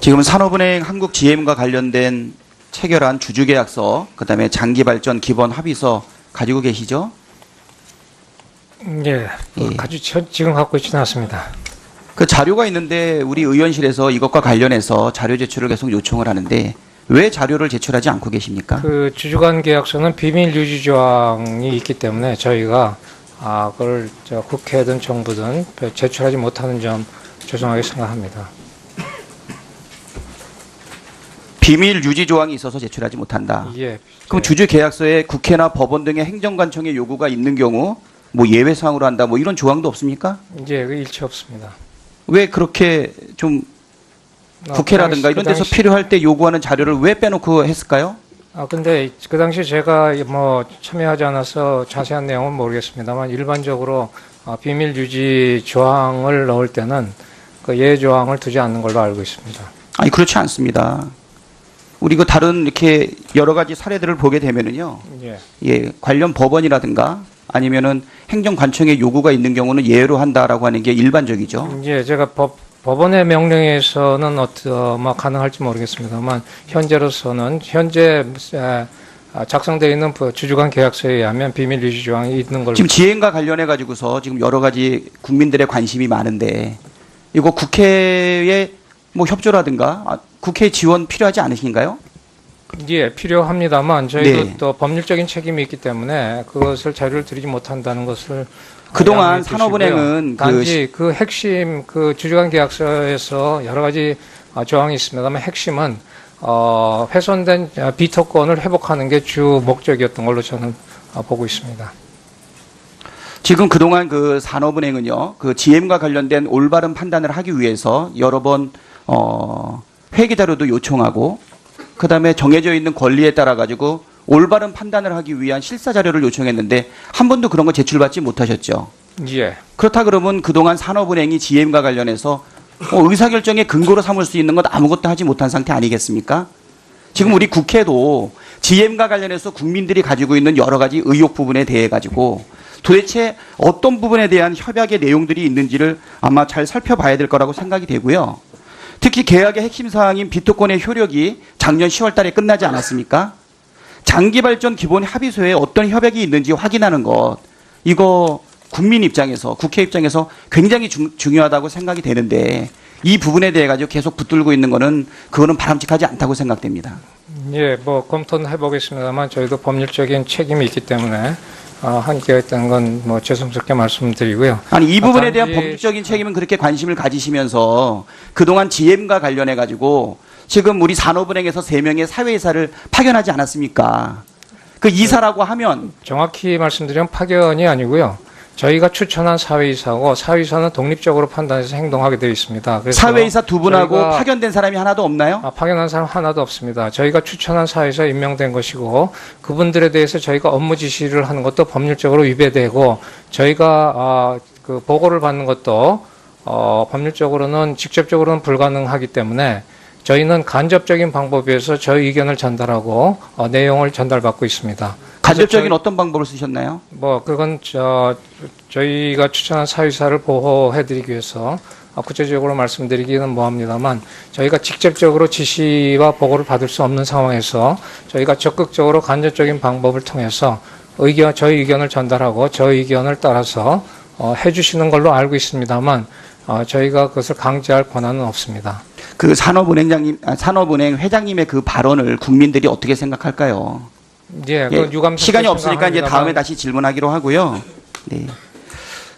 지금 산업은행 한국GM과 관련된 체결한 주주계약서, 그다음에 장기발전 기본 합의서 가지고 계시죠? 예, 지금 갖고 있지는 않습니다. 그 자료가 있는데 우리 의원실에서 이것과 관련해서 자료 제출을 계속 요청을 하는데 왜 자료를 제출하지 않고 계십니까? 그 주주간 계약서는 비밀 유지 조항이 있기 때문에 저희가 그걸 국회든 정부든 제출하지 못하는 점 죄송하게 생각합니다. 비밀 유지 조항이 있어서 제출하지 못한다. 예. 그럼 주주 계약서에 국회나 법원 등의 행정관청의 요구가 있는 경우 뭐 예외 사항으로 한다 뭐 이런 조항도 없습니까? 예, 그 일치 없습니다. 왜 그렇게 좀 국회라든가 이런 데서 필요할 때 요구하는 자료를 왜 빼놓고 했을까요? 근데 그 당시 제가 뭐 참여하지 않아서 자세한 내용은 모르겠습니다만 일반적으로 비밀 유지 조항을 넣을 때는 그 예외 조항을 두지 않는 걸로 알고 있습니다. 아니 그렇지 않습니다. 우리 그 다른 이렇게 여러 가지 사례들을 보게 되면은요. 예, 관련 법원이라든가 아니면은 행정관청의 요구가 있는 경우는 예외로 한다라고 하는 게 일반적이죠. 예, 제가 법원의 명령에서는 뭐 가능할지 모르겠습니다만 현재로서는 현재 작성되어 있는 주주간 계약서에 의하면 비밀 유지 조항이 있는 걸로. 지금 지행과 관련해 가지고서 지금 여러 가지 국민들의 관심이 많은데 이거 국회에 뭐 협조라든가 국회 지원 필요하지 않으신가요? 예, 필요합니다만 저희도 네. 또 법률적인 책임이 있기 때문에 그것을 자료를 드리지 못한다는 것을 그동안 산업은행은 단지 그 핵심 그 주주간 계약서에서 여러 가지 조항이 있습니다만 핵심은 훼손된 비토권을 회복하는 게 주 목적이었던 걸로 저는 보고 있습니다. 지금 그동안 그 산업은행은요, 그 GM과 관련된 올바른 판단을 하기 위해서 여러 번 회계 자료도 요청하고, 그 다음에 정해져 있는 권리에 따라 가지고 올바른 판단을 하기 위한 실사 자료를 요청했는데 한 번도 그런 거 제출받지 못하셨죠. 예. 그렇다 그러면 그동안 산업은행이 GM과 관련해서 의사결정의 근거로 삼을 수 있는 것 아무것도 하지 못한 상태 아니겠습니까? 지금 우리 국회도 GM과 관련해서 국민들이 가지고 있는 여러 가지 의혹 부분에 대해 가지고 도대체 어떤 부분에 대한 협약의 내용들이 있는지를 아마 잘 살펴봐야 될 거라고 생각이 되고요. 특히 계약의 핵심 사항인 비토권의 효력이 작년 10월 달에 끝나지 않았습니까? 장기발전 기본 합의서에 어떤 협약이 있는지 확인하는 것, 이거 국민 입장에서, 국회 입장에서 굉장히 중요하다고 생각이 되는데 이 부분에 대해 가지고 계속 붙들고 있는 거는 그거는 바람직하지 않다고 생각됩니다. 예, 뭐 검토는 해보겠습니다만 저희도 법률적인 책임이 있기 때문에 한계였다는 건 뭐 죄송스럽게 말씀드리고요. 아니 이 부분에 대한 법률적인 책임은 그렇게 관심을 가지시면서 그동안 GM과 관련해 가지고 지금 우리 산업은행에서 3명의 사회이사를 파견하지 않았습니까? 그 이사라고 하면 정확히 말씀드리면 파견이 아니고요. 저희가 추천한 사회이사고 사회이사는 독립적으로 판단해서 행동하게 되어 있습니다. 그래서 사회이사 두 분하고 파견된 사람이 하나도 없나요? 파견한 사람 하나도 없습니다. 저희가 추천한 사회이사 임명된 것이고 그분들에 대해서 저희가 업무 지시를 하는 것도 법률적으로 위배되고 저희가 그 보고를 받는 것도 법률적으로는 직접적으로는 불가능하기 때문에 저희는 간접적인 방법에 의해서 저희 의견을 전달하고 내용을 전달받고 있습니다. 간접적인 어떤 방법을 쓰셨나요? 뭐 그건 저희가 추천한 사회이사를 보호해드리기 위해서 구체적으로 말씀드리기는 뭐합니다만 저희가 직접적으로 지시와 보고를 받을 수 없는 상황에서 저희가 적극적으로 간접적인 방법을 통해서 저희 의견을 전달하고 저희 의견을 따라서 해주시는 걸로 알고 있습니다만 저희가 그것을 강제할 권한은 없습니다. 그 산업은행 회장님의 그 발언을 국민들이 어떻게 생각할까요? 예, 시간이 없으니까 이제 다음에 다시 질문하기로 하고요. 네.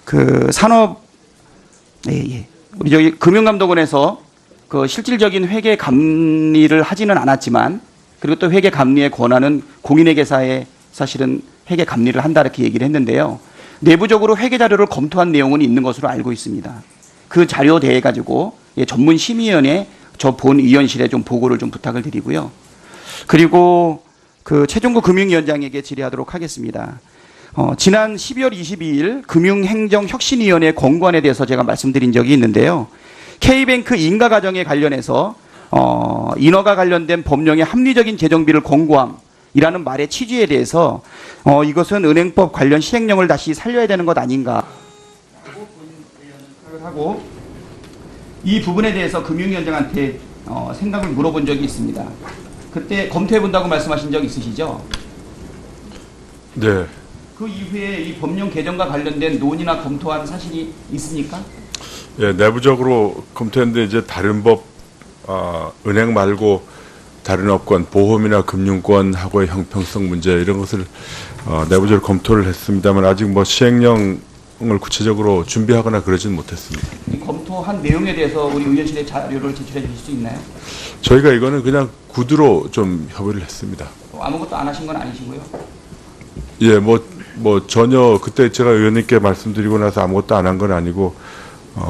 그 우리 저기 금융감독원에서 그 실질적인 회계 감리를 하지는 않았지만 그리고 또 회계 감리의 권한은 공인회계사에 사실은 회계 감리를 한다 이렇게 얘기를 했는데요. 내부적으로 회계 자료를 검토한 내용은 있는 것으로 알고 있습니다. 그 자료에 대해 가지고 전문 심의위원회 저 본 의원실에 좀 보고를 좀 부탁을 드리고요. 그리고 그 최종구 금융위원장에게 질의하도록 하겠습니다. 지난 12월 22일 금융행정혁신위원회 권고안에 대해서 제가 말씀드린 적이 있는데요. K뱅크 인가과정에 관련해서 인허가 관련된 법령의 합리적인 재정비를 권고함이라는 말의 취지에 대해서 이것은 은행법 관련 시행령을 다시 살려야 되는 것 아닌가 하고 이 부분에 대해서 금융위원장한테 생각을 물어본 적이 있습니다. 그때 검토해 본다고 말씀하신 적 있으시죠? 네. 그 이후에 이 법령 개정과 관련된 논의나 검토한 사실이 있습니까? 예, 내부적으로 검토했는데 이제 다른 법, 은행 말고 다른 업권, 보험이나 금융권하고의 형평성 문제 이런 것을 내부적으로 검토를 했습니다만 아직 뭐 시행령을 구체적으로 준비하거나 그러지는 못했습니다. 이 검토한 내용에 대해서 우리 의원실에 자료를 제출해 주실 수 있나요? 저희가 이거는 그냥 구두로 좀 협의를 했습니다. 아무것도 안 하신 건 아니시고요. 예, 뭐 전혀 그때 제가 의원님께 말씀드리고 나서 아무것도 안 한 건 아니고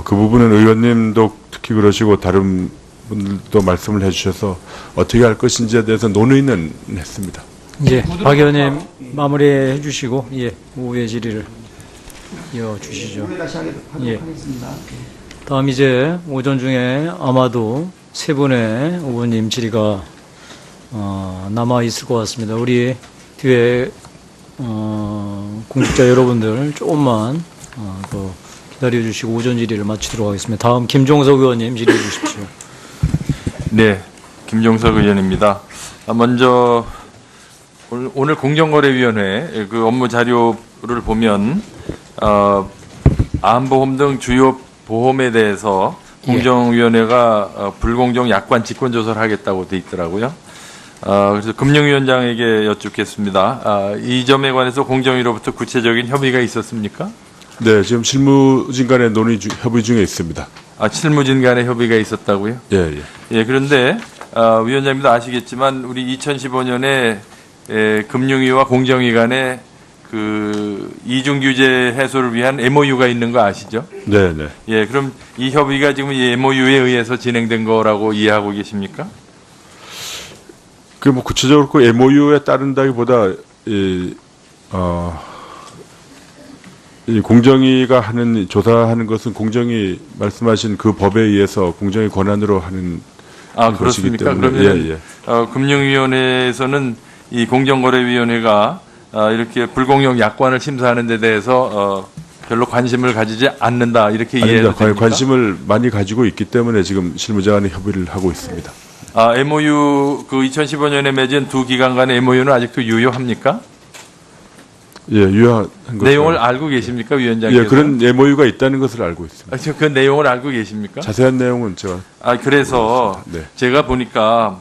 그 부분은 의원님도 특히 그러시고 다른 분들도 말씀을 해주셔서 어떻게 할 것인지에 대해서 논의는 했습니다. 예, 박 의원님 마무리해 주시고 예, 오후의 질의를 이어주시죠. 오늘 다시 하도록 예. 하겠습니다. 다음 이제 오전 중에 아마도 세 분의 의원님 질의가 남아 있을 것 같습니다. 우리 뒤에 공직자 여러분들 조금만 더 기다려 주시고 오전 질의를 마치도록 하겠습니다. 다음 김종석 의원님 질의해 주십시오. 네, 김종석 의원입니다. 먼저 오늘 공정거래위원회 그 업무 자료를 보면 암보험 등 주요 보험에 대해서 공정위원회가 불공정 약관 직권 조사를 하겠다고 돼 있더라고요. 그래서 금융위원장에게 여쭙겠습니다. 이 점에 관해서 공정위로부터 구체적인 협의가 있었습니까? 네, 지금 실무진 간의 협의 중에 있습니다. 실무진 간의 협의가 있었다고요? 예, 예. 예, 그런데 위원장님도 아시겠지만 우리 2015년에 금융위와 공정위 간에 그 이중 규제 해소를 위한 MOU가 있는 거 아시죠? 네, 네. 예, 그럼 이 협의가 지금 이 MOU에 의해서 진행된 거라고 이해하고 계십니까? 그 뭐 구체적으로 그 MOU에 따른다기보다 이 공정위가 하는 조사하는 것은 공정위 말씀하신 그 법에 의해서 공정위 권한으로 하는 것이기 그렇습니까? 때문에 그러면 예, 예. 금융위원회에서는 이 공정거래위원회가 이렇게 불공정 약관을 심사하는 데 대해서 별로 관심을 가지지 않는다 이렇게 이해해도 아닙니다. 됩니까? 관심을 많이 가지고 있기 때문에 지금 실무자 간의 협의를 하고 있습니다. MOU 그 2015년에 맺은 두 기관 간의 MOU는 아직도 유효합니까? 예, 유효한 것으로 내용을 알고 계십니까, 위원장께서? 예, 그런 MOU가 있다는 것을 알고 있습니다. 그 내용을 알고 계십니까? 자세한 내용은 제가 그래서 네. 제가 보니까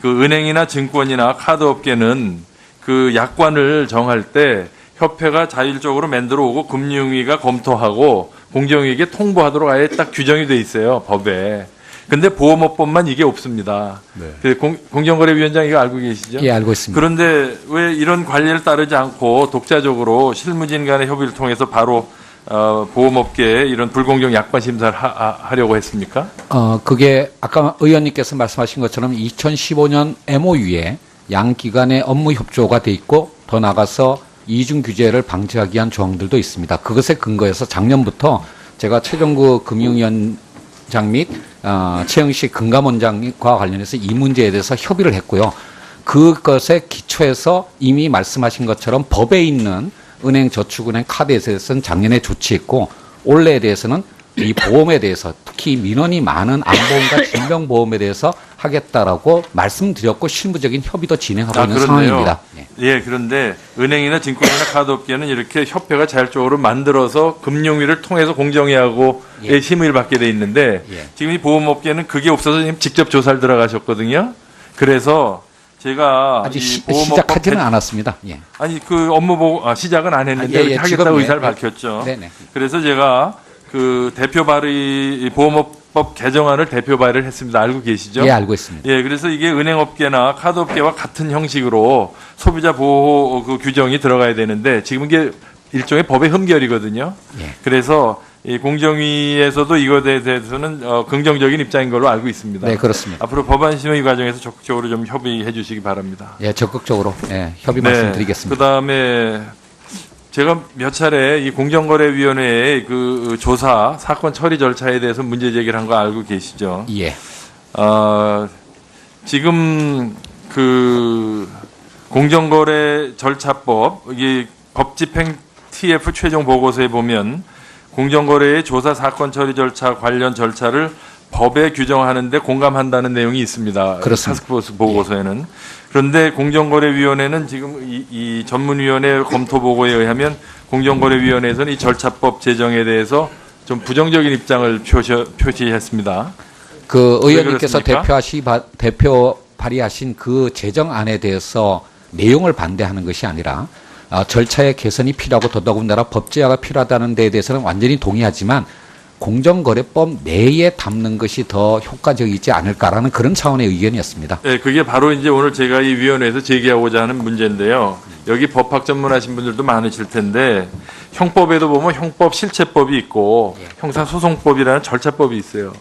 그 은행이나 증권이나 카드 업계는 그 약관을 정할 때 협회가 자율적으로 만들어 오고 금융위가 검토하고 공정위에게 통보하도록 아예 딱 규정이 돼 있어요, 법에. 근데 보험업법만 이게 없습니다. 네. 그 공정거래위원장 이거 알고 계시죠? 예, 알고 있습니다. 그런데 왜 이런 관리를 따르지 않고 독자적으로 실무진 간의 협의를 통해서 바로 보험업계에 이런 불공정 약관 심사를 하려고 했습니까? 그게 아까 의원님께서 말씀하신 것처럼 2015년 MOU에 양 기관의 업무 협조가 돼 있고 더 나가서 이중 규제를 방지하기 위한 조항들도 있습니다. 그것에 근거해서 작년부터 제가 최종구 금융위원장 및 최영식 금감원장과 관련해서 이 문제에 대해서 협의를 했고요. 그것에 기초해서 이미 말씀하신 것처럼 법에 있는 은행, 저축은행, 카드에 대해서는 작년에 조치했고 올해에 대해서는 이 보험에 대해서 특히 민원이 많은 암보험과 질병보험에 대해서 하겠다라고 말씀드렸고 실무적인 협의도 진행하고 있는 상황입니다. 예. 예, 그런데 은행이나 증권이나 카드업계는 이렇게 협회가 자율적으로 만들어서 금융위를 통해서 공정위하고 예. 심의를 받게 돼 있는데 예. 지금 이 보험업계는 그게 없어서 지금 직접 조사를 들어가셨거든요. 그래서 제가 아직 이 보험업법 시작하지는 않았습니다. 예. 아니 그 업무 보고 시작은 안 했는데 예, 예, 이렇게 지금 하겠다고 예, 의사를 예. 밝혔죠. 네네. 그래서 제가 그 대표 발의 보험업법 개정안을 대표 발의를 했습니다. 알고 계시죠? 예, 알고 있습니다. 예, 그래서 이게 은행업계나 카드업계와 같은 형식으로 소비자 보호 그 규정이 들어가야 되는데 지금 이게 일종의 법의 흠결이거든요. 예. 그래서 이 공정위에서도 이것에 대해서는 긍정적인 입장인 걸로 알고 있습니다. 네, 그렇습니다. 앞으로 법안 심의 과정에서 적극적으로 좀 협의해 주시기 바랍니다. 예, 적극적으로 협의 말씀드리겠습니다. 그다음에 제가 몇 차례 이 공정거래위원회의 그 조사 사건 처리 절차에 대해서 문제 제기를 한 거 알고 계시죠? 예. 지금 그 공정거래 절차법 이게 법집행 TF 최종 보고서에 보면 공정거래의 조사 사건 처리 절차 관련 절차를 법에 규정하는데 공감한다는 내용이 있습니다. 그렇습니다. 타스크포스 보고서에는. 그런데 공정거래위원회는 지금 이 전문위원회 검토 보고에 의하면 공정거래위원회에서는 이 절차법 제정에 대해서 좀 부정적인 입장을 표시했습니다. 그 의원님께서 그렇습니까? 대표 발의하신 그 제정안에 대해서 내용을 반대하는 것이 아니라 절차의 개선이 필요하고 더더군다나 법제화가 필요하다는 데에 대해서는 완전히 동의하지만 공정거래법 내에 담는 것이 더 효과적이지 않을까라는 그런 차원의 의견이었습니다. 네, 그게 바로 이제 오늘 제가 이 위원회에서 제기하고자 하는 문제인데요. 여기 법학 전문하신 분들도 많으실 텐데 형법에도 보면 형법 실체법이 있고 형사소송법이라는 절차법이 있어요.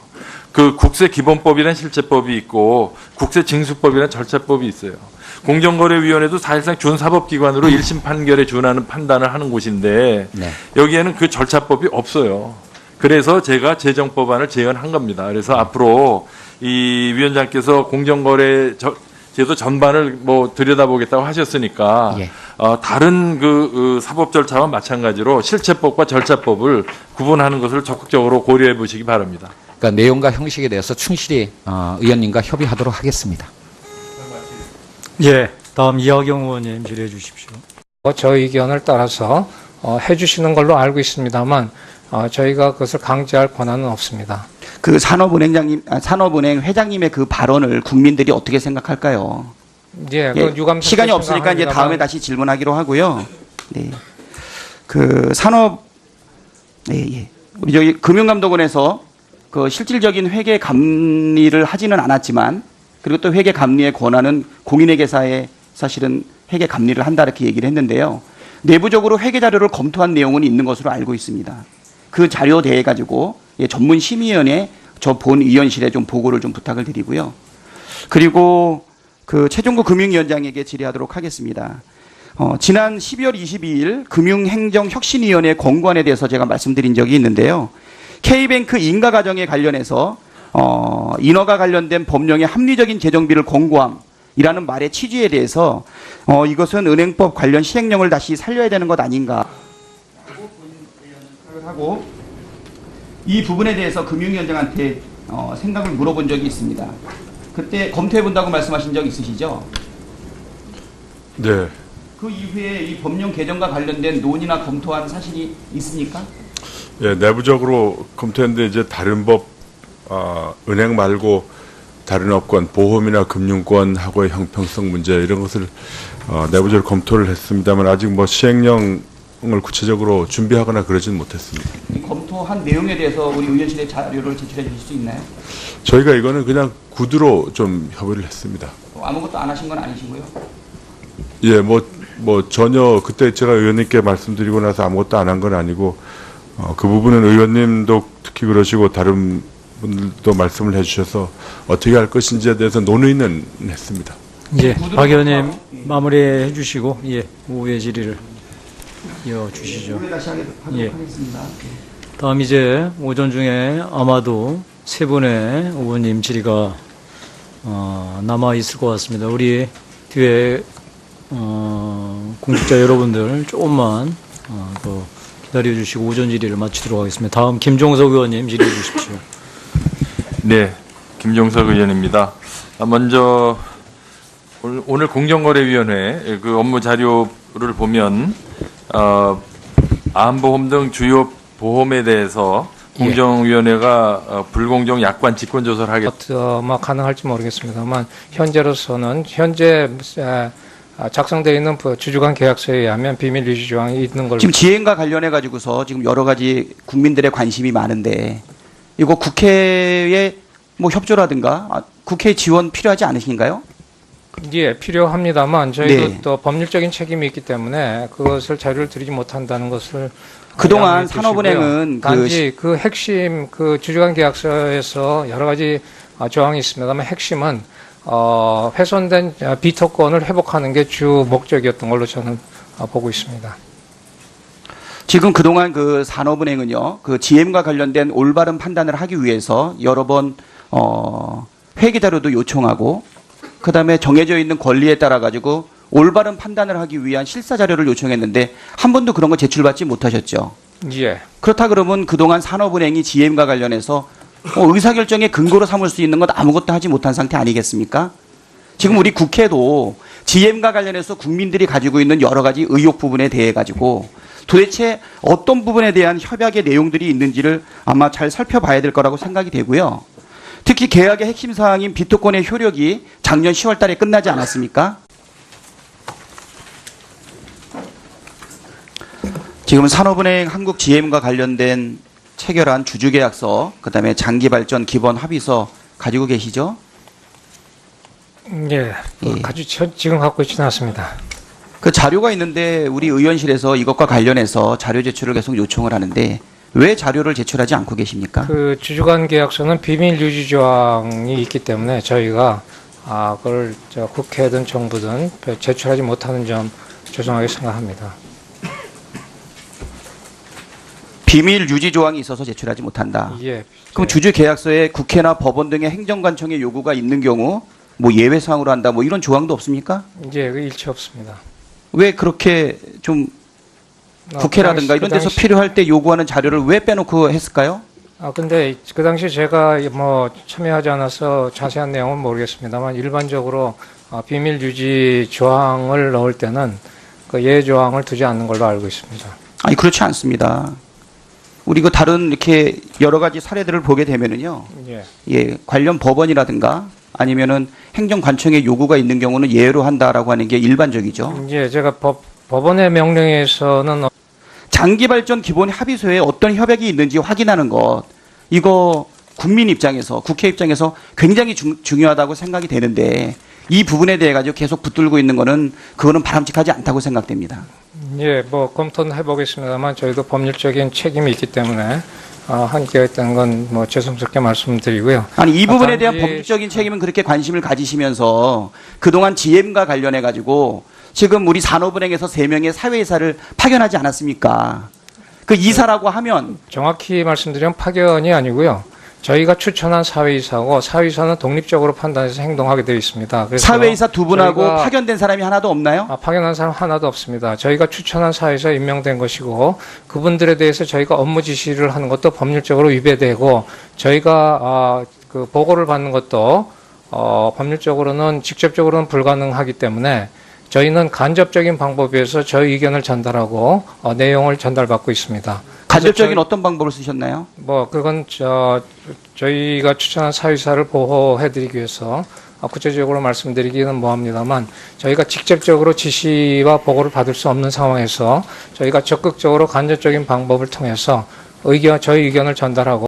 그 국세기본법이라는 실체법이 있고 국세징수법이라는 절차법이 있어요. 공정거래위원회도 사실상 준사법기관으로 1심 판결에 준하는 판단을 하는 곳인데 네. 여기에는 그 절차법이 없어요. 그래서 제가 제정법안을 제안한 겁니다. 그래서 앞으로 이 위원장께서 공정거래 제도 전반을 뭐 들여다보겠다고 하셨으니까 예. 다른 그 사법 절차와 마찬가지로 실체법과 절차법을 구분하는 것을 적극적으로 고려해 보시기 바랍니다. 그러니까 내용과 형식에 대해서 충실히 의원님과 협의하도록 하겠습니다. 예, 다음 이하경 의원님 질의해 주십시오. 저 의견을 따라서 해주시는 걸로 알고 있습니다만 저희가 그것을 강제할 권한은 없습니다. 그 산업은행 회장님의 그 발언을 국민들이 어떻게 생각할까요? 예, 예, 그 유감 시간이 없으니까 이제 다음에 다시 질문하기로 하고요. 네. 그 우리 저기 금융감독원에서 그 실질적인 회계 감리를 하지는 않았지만 그리고 또 회계 감리의 권한은 공인회계사에 사실은 회계 감리를 한다 이렇게 얘기를 했는데요. 내부적으로 회계 자료를 검토한 내용은 있는 것으로 알고 있습니다. 그 자료 대해 가지고 전문 심의위원회 저 본 의원실에 좀 보고를 좀 부탁을 드리고요. 그리고 그 최종구 금융위원장에게 질의하도록 하겠습니다. 지난 12월 22일 금융행정혁신위원회 권고안에 대해서 제가 말씀드린 적이 있는데요. K뱅크 인가 과정에 관련해서 인허가 관련된 법령의 합리적인 재정비를 권고함이라는 말의 취지에 대해서 이것은 은행법 관련 시행령을 다시 살려야 되는 것 아닌가 하고 이 부분에 대해서 금융위원장한테 생각을 물어본 적이 있습니다. 그때 검토해 본다고 말씀하신 적 있으시죠? 네. 그 이후에 이 법령 개정과 관련된 논의나 검토한 사실이 있습니까? 예, 내부적으로 검토했는데 이제 다른 법, 은행 말고 다른 업권, 보험이나 금융권하고의 형평성 문제 이런 것을 내부적으로 검토를 했습니다만 아직 뭐 시행령을 구체적으로 준비하거나 그러지는 못했습니다. 이 검토한 내용에 대해서 우리 의원실에 자료를 제출해 주실 수 있나요? 저희가 이거는 그냥 구두로 좀 협의를 했습니다. 아무것도 안 하신 건 아니시고요. 예, 뭐 전혀 그때 제가 의원님께 말씀드리고 나서 아무것도 안 한 건 아니고 그 부분은 의원님도 특히 그러시고 다른 분들도 말씀을 해주셔서 어떻게 할 것인지에 대해서 논의는 했습니다. 예, 박 의원님 마무리해 주시고 예, 오후의 질의를 이어주시죠. 오늘 다시 하도록 예. 하겠습니다. 다음 이제 오전 중에 아마도 세 분의 의원님 질의가 남아 있을 것 같습니다. 우리 뒤에 공직자 여러분들 조금만 더 기다려 주시고 오전 질의를 마치도록 하겠습니다. 다음 김종석 의원님 질의해 주십시오. 네, 김종석 의원입니다. 먼저 오늘 공정거래위원회 그 업무 자료를 보면 암보험 등 주요 보험에 대해서 공정위원회가 불공정 약관 직권 조사를 하겠다. 뭐 가능할지 모르겠습니다만 현재로서는 현재 작성되어 있는 주주간 계약서에 의하면 비밀 유지 조항이 있는 걸로. 지금 지행과 관련해 가지고서 지금 여러 가지 국민들의 관심이 많은데 이거 국회에 뭐 협조라든가 국회 지원 필요하지 않으신가요? 예, 필요합니다만 저희도 네. 또 법률적인 책임이 있기 때문에 그것을 자료를 드리지 못한다는 것을 그동안 양해해 주시고요. 산업은행은 단지 그 핵심 그 주주간 계약서에서 여러 가지 조항이 있습니다만 핵심은 훼손된 비토권을 회복하는 게 주 목적이었던 걸로 저는 보고 있습니다. 지금 그동안 그 산업은행은요, 그 GM과 관련된 올바른 판단을 하기 위해서 여러 번 회계 자료도 요청하고, 그 다음에 정해져 있는 권리에 따라 가지고 올바른 판단을 하기 위한 실사 자료를 요청했는데 한 번도 그런 거 제출받지 못하셨죠. 예. 그렇다 그러면 그동안 산업은행이 GM과 관련해서 의사결정의 근거로 삼을 수 있는 것 아무것도 하지 못한 상태 아니겠습니까? 지금 우리 국회도 GM과 관련해서 국민들이 가지고 있는 여러 가지 의혹 부분에 대해 가지고 도대체 어떤 부분에 대한 협약의 내용들이 있는지를 아마 잘 살펴봐야 될 거라고 생각이 되고요. 특히 계약의 핵심 사항인 비토권의 효력이 작년 10월 달에 끝나지 않았습니까? 지금 산업은행 한국 GM과 관련된 체결한 주주계약서, 그다음에 장기발전 기본 합의서 가지고 계시죠? 예, 지금 갖고 있지는 않습니다. 그 자료가 있는데 우리 의원실에서 이것과 관련해서 자료 제출을 계속 요청을 하는데 왜 자료를 제출하지 않고 계십니까? 그 주주간 계약서는 비밀 유지 조항이 있기 때문에 저희가 그걸 국회든 정부든 제출하지 못하는 점 죄송하게 생각합니다. 비밀 유지 조항이 있어서 제출하지 못한다. 예. 그럼 주주 계약서에 국회나 법원 등의 행정관청의 요구가 있는 경우 뭐 예외 사항으로 한다 뭐 이런 조항도 없습니까? 그 일치 없습니다. 왜 그렇게 좀 국회라든가 이런 데서 필요할 때 요구하는 자료를 왜 빼놓고 했을까요? 근데 그 당시 제가 뭐 참여하지 않아서 자세한 내용은 모르겠습니다만 일반적으로 비밀 유지 조항을 넣을 때는 그 예외 조항을 두지 않는 걸로 알고 있습니다. 아니 그렇지 않습니다. 우리 그 다른 이렇게 여러 가지 사례들을 보게 되면은요. 예. 관련 법원이라든가 아니면은 행정관청의 요구가 있는 경우는 예외로 한다라고 하는 게 일반적이죠. 제가 법원의 명령에서는 장기발전 기본 합의서에 어떤 협약이 있는지 확인하는 것, 이거 국민 입장에서, 국회 입장에서 굉장히 중요하다고 생각이 되는데 이 부분에 대해 가지고 계속 붙들고 있는 거는 그거는 바람직하지 않다고 생각됩니다. 뭐 검토는 해보겠습니다만 저희도 법률적인 책임이 있기 때문에 한계가 있다는 건 뭐 죄송스럽게 말씀드리고요. 아니 이 부분에 대한 법률적인 책임은 그렇게 관심을 가지시면서 그동안 GM과 관련해 가지고 지금 우리 산업은행에서 3명의 사회이사를 파견하지 않았습니까? 그 이사라고 하면 정확히 말씀드리면 파견이 아니고요. 저희가 추천한 사회이사고 사회이사는 독립적으로 판단해서 행동하게 되어 있습니다. 그래서 사회이사 두 분하고 파견된 사람이 하나도 없나요? 파견한 사람 하나도 없습니다. 저희가 추천한 사회이사 임명된 것이고 그분들에 대해서 저희가 업무 지시를 하는 것도 법률적으로 위배되고 저희가 그 보고를 받는 것도 법률적으로는 직접적으로는 불가능하기 때문에 저희는 간접적인 방법에 의해서 저희 의견을 전달하고 내용을 전달받고 있습니다. 간접적인 어떤 방법을 쓰셨나요? 그건 저희가 추천한 사회이사를 보호해드리기 위해서 구체적으로 말씀드리기는 뭐합니다만 저희가 직접적으로 지시와 보고를 받을 수 없는 상황에서 저희가 적극적으로 간접적인 방법을 통해서 저희 의견을 전달하고